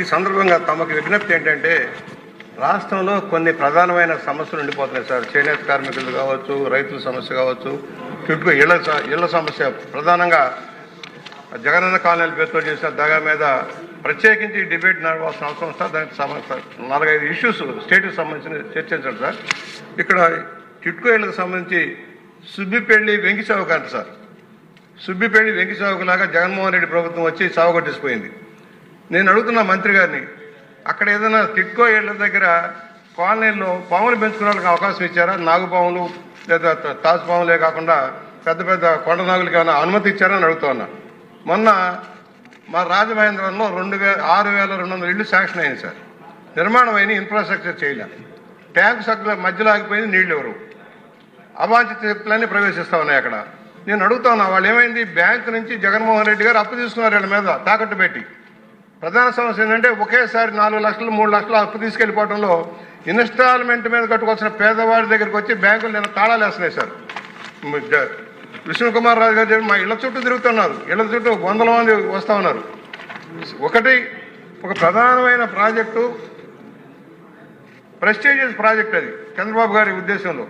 ఈ సందర్భంగా తమకు విజ్ఞప్తి ఏంటంటే రాష్ట్రంలో కొన్ని ప్రధానమైన సమస్యలు ఉండిపోతున్నాయి సార్. చేనేత కార్మికులు కావచ్చు, రైతుల సమస్య కావచ్చు, చుట్టూ ఇళ్ల సమస్య, ప్రధానంగా జగనన్న కాలనీల పేరుతో చేసిన దగా మీద ప్రత్యేకించి డిబేట్ నడవాల్సిన అవసరం సార్. దానికి 4-5 ఇష్యూస్ స్టేట్కి సంబంధించిన చర్చించండి సార్. ఇక్కడ టిట్కో ఇళ్లకు సంబంధించి సుబ్బిపెళ్లి వెంకి చౌక అంట సార్. సుబ్బిపెళ్లి వెంకి చౌకలాగా జగన్మోహన్ రెడ్డి ప్రభుత్వం వచ్చి సాగుకొట్టేసిపోయింది. నేను అడుగుతున్నా మంత్రి గారిని, అక్కడ ఏదైనా టిట్కో ఇళ్ల దగ్గర కాలనీల్లో పాములు పెంచుకోవడానికి అవకాశం ఇచ్చారా? నాగుపాములు లేదా తాజుపాములే కాకుండా పెద్ద పెద్ద కొండ నాగులకి ఏమైనా అనుమతి ఇచ్చారని అడుగుతా ఉన్నా. మొన్న మా రాజమహేంద్రంలో 6,200 ఇళ్ళు శాంక్షన్ అయింది సార్. నిర్మాణం అయిన ఇన్ఫ్రాస్ట్రక్చర్ చేయలేదు. ట్యాంక్ సక్కుల మధ్యలో ఆగిపోయింది, నీళ్ళు ఎవరు అవాంఛిత శక్తులన్నీ ప్రవేశిస్తూ ఉన్నాయి అక్కడ. నేను అడుగుతా ఉన్నా, వాళ్ళు ఏమైంది? బ్యాంకు నుంచి జగన్మోహన్ రెడ్డి గారు అప్పు తీసుకున్నారు వీళ్ళ మీద తాకట్టు పెట్టి. ప్రధాన సమస్య ఏంటంటే ఒకేసారి 4 లక్షలు 3 లక్షలు అప్పు తీసుకెళ్లిపోవడంలో ఇన్స్టాల్మెంట్ మీద కట్టుకోవాల్సిన పేదవాడి దగ్గరికి వచ్చి బ్యాంకులు నేను తాళాలు వేస్తున్నాయి సార్. విష్ణుకుమార్ రాజు గారు మా ఇళ్ల చుట్టూ తిరుగుతున్నారు. ఇళ్ల చుట్టూ 100 మంది వస్తూ ఉన్నారు. ఒక ప్రధానమైన ప్రాజెక్టు, ప్రెస్టీజియస్ ప్రాజెక్ట్ అది చంద్రబాబు గారి ఉద్దేశంలో.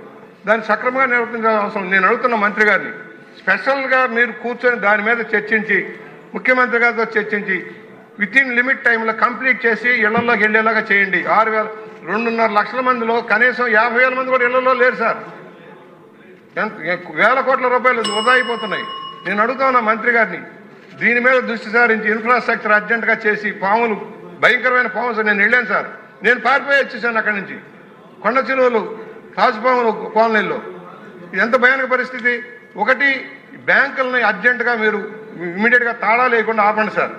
దాన్ని సక్రమంగా నిర్వర్తించాల్సిన అవసరం. నేను అడుగుతున్న మంత్రి గారిని, స్పెషల్గా మీరు కూర్చొని దాని మీద చర్చించి, ముఖ్యమంత్రి గారితో చర్చించి వితిన్ లిమిట్ టైంలో కంప్లీట్ చేసి ఇళ్లలోకి వెళ్ళేలాగా చేయండి. 2.5 లక్షల మందిలో కనీసం 50,000 మంది కూడా ఇళ్లలో లేరు సార్. వేల కోట్ల రూపాయలు వృధా అయిపోతున్నాయి. నేను అడుగుతా ఉన్నా మంత్రి గారిని, దీని మీద దృష్టి సారించి ఇన్ఫ్రాస్ట్రక్చర్ అర్జెంటుగా చేసి, పాములు భయంకరమైన పాములు సార్. నేను వెళ్ళాను సార్, నేను పారిపోయి వచ్చేసాను అక్కడి నుంచి. కొండ చిలువలు, తాజుపాములు కాలనీల్లో ఎంత భయానక పరిస్థితి. ఒకటి, బ్యాంకులని అర్జెంటుగా మీరు ఇమీడియట్గా తాళాలు లేకుండా ఆపండి సార్.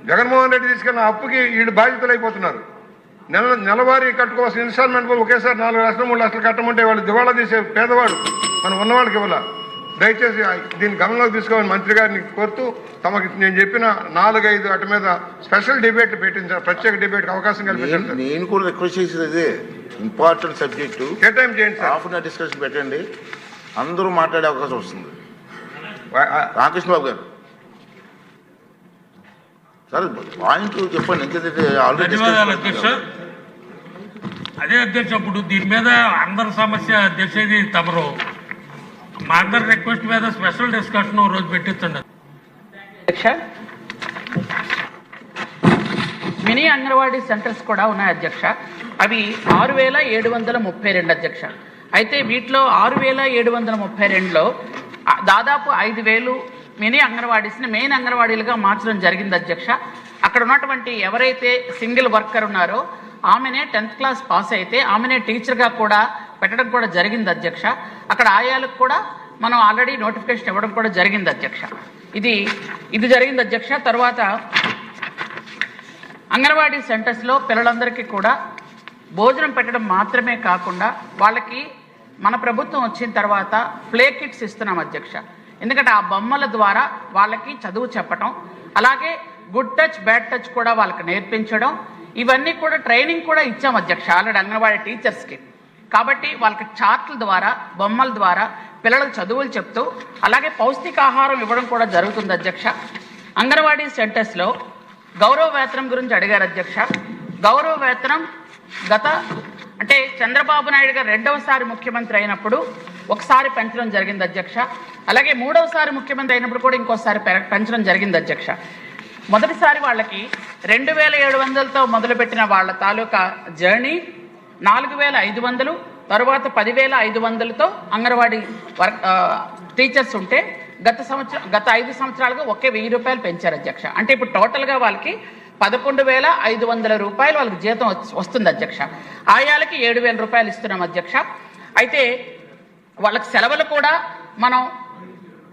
జగన్మోహన్ రెడ్డి తీసుకెళ్ళిన అప్పుకి వీళ్ళు బాధ్యతలు అయిపోతున్నారు. నెలవారీ కట్టుకోవాల్సిన ఇన్స్టాల్మెంట్ ఒకేసారి 4 లక్షలు 3 లక్షలు కట్టమంటే వాళ్ళు దివాళా తీసే పేదవాడు మనం ఉన్నవాళ్ళకి ఇవ్వాల. దయచేసి దీన్ని గమనంలోకి తీసుకోవాలని మంత్రి గారిని కోరుతూ, తమకి నేను చెప్పిన 4-5 వాటి మీద స్పెషల్ డిబేట్ పెట్టించారు, ప్రత్యేక డిబేట్ అవకాశం కల్పించారు. నేను కూడా రిక్వెస్ట్ చేసేది ఇంపార్టెంట్ సబ్జెక్టు కేటాయం చేయండి sir. Half an hour discussion పెట్టండి, అందరూ మాట్లాడే అవకాశం వస్తుంది. రామకృష్ణ బాబు గారు సార్ పాయింట్ చెప్పండి. ఎందుకంటే ధన్యవాదాలు అధ్యక్ష. అదే అధ్యక్ష, ఇప్పుడు దీని మీద అందరి సమస్య అధ్యక్ష, ఇది తమరు మా అందరి రిక్వెస్ట్ మీద స్పెషల్ డిస్కషన్ రోజు పెట్టించండి అధ్యక్ష. మినీ అంగన్వాడీ సెంటర్స్ కూడా ఉన్నాయి అధ్యక్ష. అవి 6,732 అధ్యక్ష. అయితే వీటిలో 6,732లో దాదాపు 5,000 మినీ అంగన్వాడీస్ని మెయిన్ అంగన్వాడీలుగా మార్చడం జరిగింది అధ్యక్ష. అక్కడ ఉన్నటువంటి ఎవరైతే సింగిల్ వర్కర్ ఉన్నారో ఆమెనే 10th క్లాస్ పాస్ అయితే ఆమెనే టీచర్గా కూడా పెట్టడం కూడా జరిగింది అధ్యక్ష. అక్కడ ఆయాలకు కూడా మనం ఆల్రెడీ నోటిఫికేషన్ ఇవ్వడం కూడా జరిగింది అధ్యక్ష. ఇది జరిగింది అధ్యక్ష. తర్వాత అంగన్వాడీ సెంటర్స్లో పిల్లలందరికీ కూడా భోజనం పెట్టడం మాత్రమే కాకుండా వాళ్ళకి మన ప్రభుత్వం వచ్చిన తర్వాత ప్లే కిట్స్ ఇస్తున్నాం అధ్యక్ష. ఎందుకంటే ఆ బొమ్మల ద్వారా వాళ్ళకి చదువు చెప్పడం, అలాగే గుడ్ టచ్ బ్యాడ్ టచ్ కూడా వాళ్ళకి నేర్పించడం, ఇవన్నీ కూడా ట్రైనింగ్ కూడా ఇచ్చాం అధ్యక్ష ఆల్రెడీ అంగన్వాడీ టీచర్స్కి. కాబట్టి వాళ్ళకి చార్ట్ల ద్వారా, బొమ్మల ద్వారా పిల్లలకు చదువులు చెప్తూ అలాగే పౌష్టికాహారం ఇవ్వడం కూడా జరుగుతుంది అధ్యక్ష. అంగన్వాడీ సెంటర్స్లో గౌరవ వేతనం గురించి అడిగారు అధ్యక్ష. గౌరవ వేతనం అంటే చంద్రబాబు నాయుడు గారు 2వసారి ముఖ్యమంత్రి అయినప్పుడు ఒకసారి పెంచడం జరిగింది అధ్యక్ష. అలాగే 3వసారి ముఖ్యమంత్రి అయినప్పుడు కూడా ఇంకోసారి పెంచడం జరిగింది అధ్యక్ష. మొదటిసారి వాళ్ళకి 2,700తో మొదలుపెట్టిన వాళ్ళ తాలూకా జర్నీ 4,500, తరువాత 10,500తో అంగన్వాడీ టీచర్స్ ఉంటే గత 5 సంవత్సరాలుగా ఒకే 1,000 రూపాయలు పెంచారు అధ్యక్ష. అంటే ఇప్పుడు టోటల్గా వాళ్ళకి 11,500 రూపాయలు వాళ్ళకి జీతం వస్తుంది అధ్యక్ష. ఆయాలకి 7,000 రూపాయలు ఇస్తున్నాం అధ్యక్ష. అయితే వాళ్ళకి సెలవులు కూడా మనం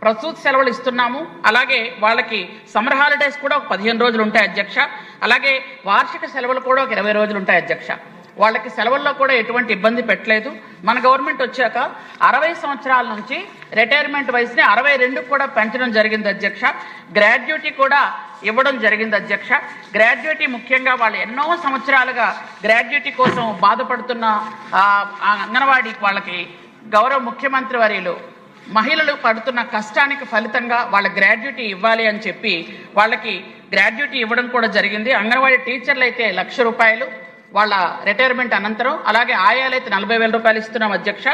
ప్రసూతి సెలవులు ఇస్తున్నాము. అలాగే వాళ్ళకి సమ్మర్ హాలిడేస్ కూడా ఒక 15 రోజులు ఉంటాయి అధ్యక్ష. అలాగే వార్షిక సెలవులు కూడా ఒక 20 రోజులు ఉంటాయి అధ్యక్ష. వాళ్ళకి సెలవుల్లో కూడా ఎటువంటి ఇబ్బంది పెట్టలేదు. మన గవర్నమెంట్ వచ్చాక 60 సంవత్సరాల నుంచి రిటైర్మెంట్ వయసుని 62 కూడా పెంచడం జరిగింది అధ్యక్ష. గ్రాడ్యుయేటీ కూడా ఇవ్వడం జరిగింది అధ్యక్ష. గ్రాడ్యుయేటీ ముఖ్యంగా వాళ్ళు ఎన్నో సంవత్సరాలుగా గ్రాడ్యుయేటీ కోసం బాధపడుతున్న అంగన్వాడీ వాళ్ళకి గౌరవ ముఖ్యమంత్రి వర్యులు మహిళలు పడుతున్న కష్టానికి ఫలితంగా వాళ్ళ గ్రాడ్యుటీ ఇవ్వాలి అని చెప్పి వాళ్ళకి గ్రాడ్యుటీ ఇవ్వడం కూడా జరిగింది. అంగన్వాడీ టీచర్లు అయితే ₹1,00,000 వాళ్ళ రిటైర్మెంట్ అనంతరం, అలాగే ఆయాలైతే ₹40,000 ఇస్తున్నాం అధ్యక్ష.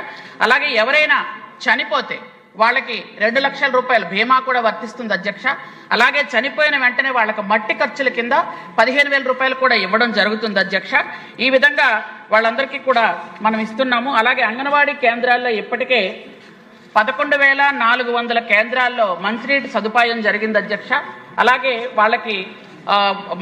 అలాగే ఎవరైనా చనిపోతే వాళ్ళకి ₹2,00,000 బీమా కూడా వర్తిస్తుంది అధ్యక్ష. అలాగే చనిపోయిన వెంటనే వాళ్ళకి మట్టి ఖర్చుల కింద ₹15,000 కూడా ఇవ్వడం జరుగుతుంది అధ్యక్ష. ఈ విధంగా వాళ్ళందరికీ కూడా మనం ఇస్తున్నాము. అలాగే అంగన్వాడీ కేంద్రాల్లో ఇప్పటికే 11,400 కేంద్రాల్లో మంచినీటి సదుపాయం జరిగింది అధ్యక్ష. అలాగే వాళ్ళకి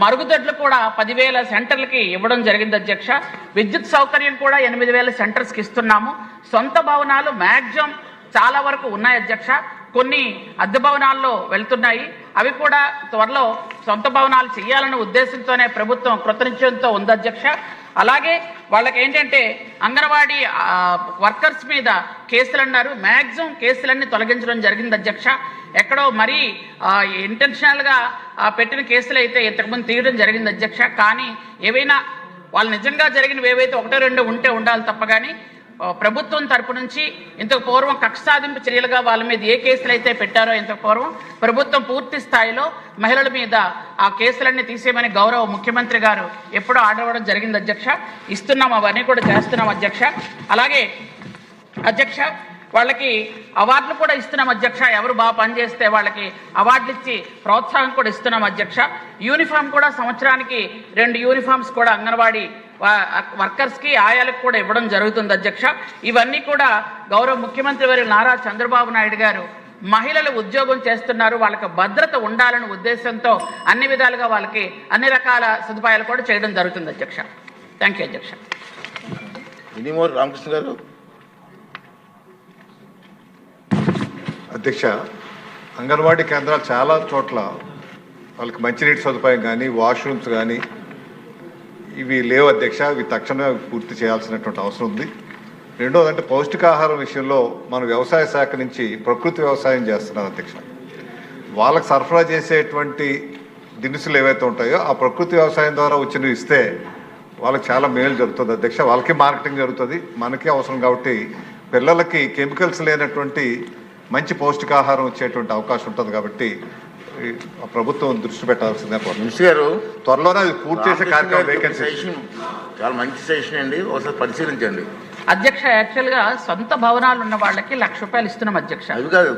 మరుగుదొడ్లు కూడా 10,000 సెంటర్లకి ఇవ్వడం జరిగింది అధ్యక్ష. విద్యుత్ సౌకర్యం కూడా 8,000 సెంటర్స్కి ఇస్తున్నాము. సొంత భవనాలు మ్యాక్సిమం చాలా వరకు ఉన్నాయి అధ్యక్ష. కొన్ని అద్దె భవనాల్లో వెళ్తున్నాయి. అవి కూడా త్వరలో సొంత భవనాలు చేయాలనే ఉద్దేశంతోనే ప్రభుత్వం కృతనిశ్చయంతో ఉంది అధ్యక్ష. అలాగే వాళ్ళకి ఏంటంటే అంగన్వాడీ వర్కర్స్ మీద కేసులు అన్నారు, మ్యాక్సిమం కేసులన్నీ తొలగించడం జరిగింది అధ్యక్ష. ఎక్కడో మరీ ఇంటెన్షనల్గా పెట్టిన కేసులు అయితే ఇంతకుముందు తీయడం జరిగింది అధ్యక్ష. కానీ ఏవైనా వాళ్ళు నిజంగా జరిగినవి ఏవైతే 1-2 ఉంటే ఉండాలి తప్ప కానీ ప్రభుత్వం తరపు నుంచి ఇంతకు పూర్వం కక్ష సాధింపు చర్యలుగా వాళ్ళ మీద ఏ కేసులు అయితే పెట్టారో ఇంతకు పూర్వం ప్రభుత్వం పూర్తి స్థాయిలో మహిళల మీద ఆ కేసులన్నీ తీసేయమని గౌరవ ముఖ్యమంత్రి గారు ఎప్పుడో ఆర్డర్ ఇవ్వడం జరిగింది అధ్యక్ష. ఇస్తున్నాం, అవన్నీ కూడా చేస్తున్నాం అధ్యక్ష. అలాగే అధ్యక్ష వాళ్ళకి అవార్డులు కూడా ఇస్తున్నాం అధ్యక్ష. ఎవరు బాగా పనిచేస్తే వాళ్ళకి అవార్డులు ఇచ్చి ప్రోత్సాహం కూడా ఇస్తున్నాం అధ్యక్ష. యూనిఫామ్ కూడా సంవత్సరానికి 2 యూనిఫామ్స్ కూడా అంగన్వాడీ వర్కర్స్కి ఆయాలకు కూడా ఇవ్వడం జరుగుతుంది అధ్యక్ష. ఇవన్నీ కూడా గౌరవ ముఖ్యమంత్రి వారి నారా చంద్రబాబు నాయుడు గారు మహిళలు ఉద్యోగం చేస్తున్నారు, వాళ్ళకి భద్రత ఉండాలనే ఉద్దేశంతో అన్ని విధాలుగా వాళ్ళకి అన్ని రకాల సదుపాయాలు కూడా చేయడం జరుగుతుంది అధ్యక్ష. థ్యాంక్ యూ అధ్యక్ష. రామకృష్ణ గారు. అధ్యక్ష, అంగన్వాడీ కేంద్రాలు చాలా చోట్ల వాళ్ళకి మంచినీటి సదుపాయం కానీ వాష్రూమ్స్ కానీ ఇవి లేవు అధ్యక్ష. ఇవి తక్షణమే పూర్తి చేయాల్సినటువంటి అవసరం ఉంది. రెండోదంటే పౌష్టికాహారం విషయంలో మన వ్యవసాయ శాఖ నుంచి ప్రకృతి వ్యవసాయం చేస్తున్నారు అధ్యక్ష. వాళ్ళకి సరఫరా చేసేటువంటి దినుసులు ఏవైతే ఉంటాయో ఆ ప్రకృతి వ్యవసాయం ద్వారా వచ్చినవి ఇస్తే వాళ్ళకి చాలా మేలు జరుగుతుంది అధ్యక్ష. వాళ్ళకి మార్కెటింగ్ జరుగుతుంది, మనకి అవసరం. కాబట్టి పిల్లలకి కెమికల్స్ లేనటువంటి మంచి పౌష్టికాహారం వచ్చేటువంటి అవకాశం ఉంటుంది. కాబట్టి ప్రభుత్వం దృష్టి పెట్టాల్సిందే. మినిస్టర్ గారు, త్వరలోనే అది పూర్తి చేసే కార్యక్రమం వేకెన్సీ చాలా మంచి సెషన్ అండి, ఒకసారి పరిశీలించండి అధ్యక్ష. యాక్చువల్గా సొంత భవనాలు ఉన్న వాళ్ళకి ₹1,00,000 ఇస్తున్నాం అధ్యక్ష. అది కాదు,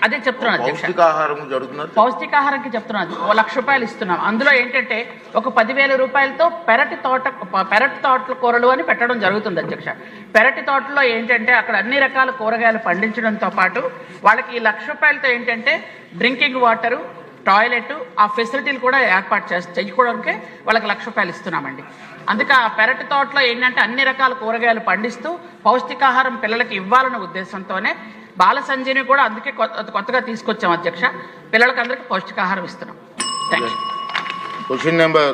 అదే చెప్తున్నాను అధ్యక్ష. పౌష్టికాహారం జరుగుతున్నారు, పౌష్టికాహారంకి చెప్తున్నాను. ₹1,00,000 ఇస్తున్నాం. అందులో ఏంటంటే ఒక ₹10,000 పెరటి తోటల కూరలు అని పెట్టడం జరుగుతుంది అధ్యక్ష. పెరటి తోటలో ఏంటంటే అక్కడ అన్ని రకాల కూరగాయలు పండించడంతో పాటు వాళ్ళకి ఈ ₹1,00,000 ఏంటంటే డ్రింకింగ్ వాటరు, టాయిలెట్ ఆ ఫెసిలిటీలు కూడా ఏర్పాటు చేయడానికి వాళ్ళకి ₹1,00,000 ఇస్తున్నామండి. అందుకే ఆ పెరటి తోటలో ఏంటంటే అన్ని రకాల కూరగాయలు పండిస్తూ పౌష్టికాహారం పిల్లలకి ఇవ్వాలనే ఉద్దేశంతోనే బాల సంజీవిని కూడా అందుకే కొత్తగా తీసుకొచ్చాం అధ్యక్ష. పిల్లలకి అందరికీ పౌష్టికాహారం ఇస్తున్నాం. Thank you. Question number